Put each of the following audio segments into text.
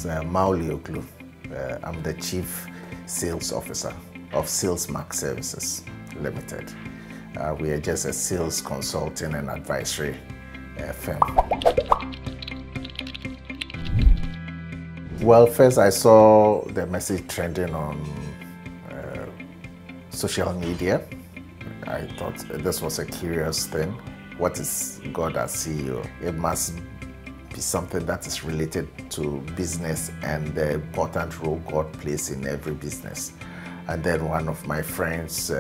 is Mauli Oklu. I'm the Chief Sales Officer of Salesmark Services Limited. We are just a sales consulting and advisory firm. Well, first I saw the message trending on social media. I thought this was a curious thing. What is God as CEO? It must be something that is related to business and the important role God plays in every business. And then one of my friends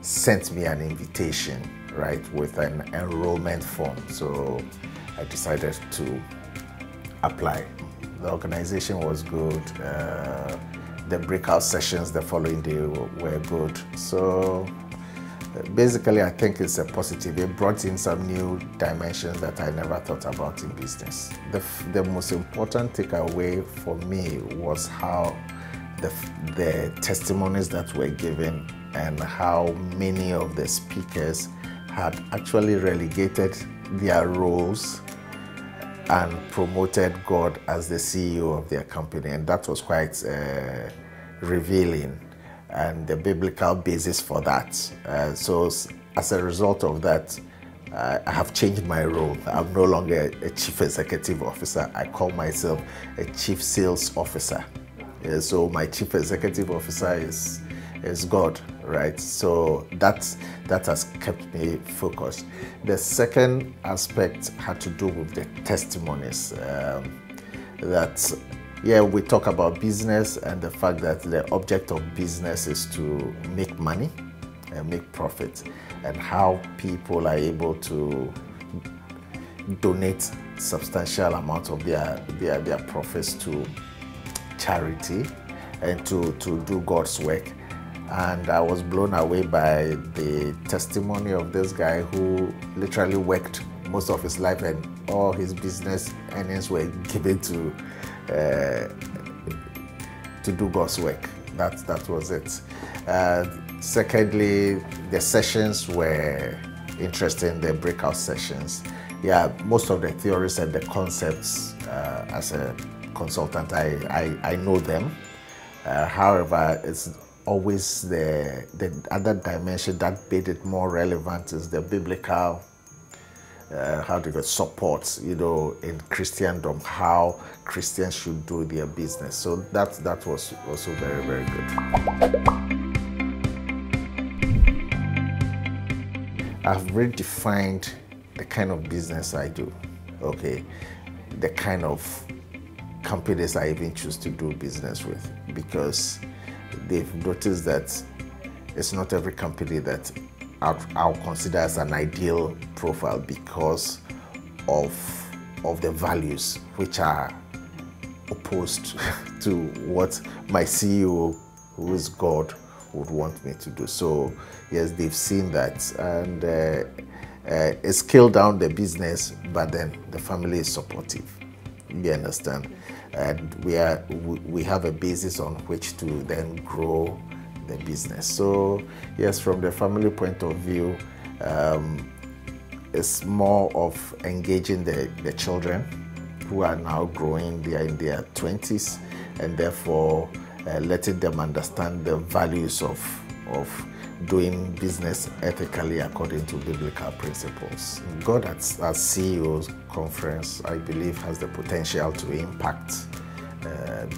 sent me an invitation, right, with an enrollment form. So I decided to apply. The organization was good. The breakout sessions the following day were good. So basically, I think it's a positive. It brought in some new dimensions that I never thought about in business. The most important takeaway for me was how the testimonies that were given and how many of the speakers had actually relegated their roles and promoted God as the CEO of their company, and that was quite revealing, and the biblical basis for that. So as a result of that, I have changed my role. I'm no longer a Chief Executive Officer. I call myself a Chief Sales Officer. So my Chief Executive Officer is God, right? So that has kept me focused. The second aspect had to do with the testimonies. We talk about business and the fact that the object of business is to make money and make profit, and how people are able to donate substantial amounts of their profits to charity and to do God's work. And I was blown away by the testimony of this guy who literally worked most of his life and all his business earnings were given to do God's work. That was it. Secondly, the sessions were interesting, the breakout sessions. Yeah, most of the theories and the concepts as a consultant, I know them. However, it's always the other dimension that made it more relevant is the biblical support, in Christendom, how Christians should do their business. So that was also very, very good. I've redefined the kind of business I do, okay? The kind of companies I even choose to do business with, because they've noticed that it's not every company that I'll consider as an ideal profile because of the values which are opposed to what my CEO, who is God, would want me to do. So yes, they've seen that, and it scaled down the business, but then the family is supportive. You understand? And we have a basis on which to then grow the business. So yes, from the family point of view, it's more of engaging the children who are now growing. They are in their 20s, and therefore letting them understand the values of doing business ethically according to biblical principles. God at CEO's conference, I believe, has the potential to impact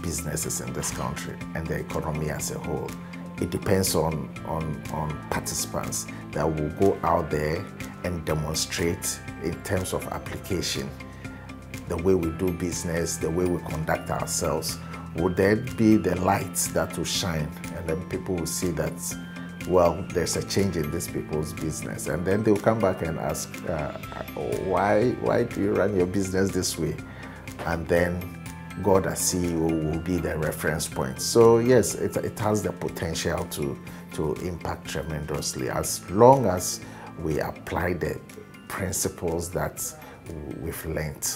businesses in this country and the economy as a whole. It depends on participants that will go out there and demonstrate in terms of application the way we do business, the way we conduct ourselves. Would there be the lights that will shine, and then people will see that, well, there's a change in these people's business, and then they'll come back and ask, why do you run your business this way? And then God as CEO will be the reference point. So yes, it has the potential to impact tremendously, as long as we apply the principles that we've learned.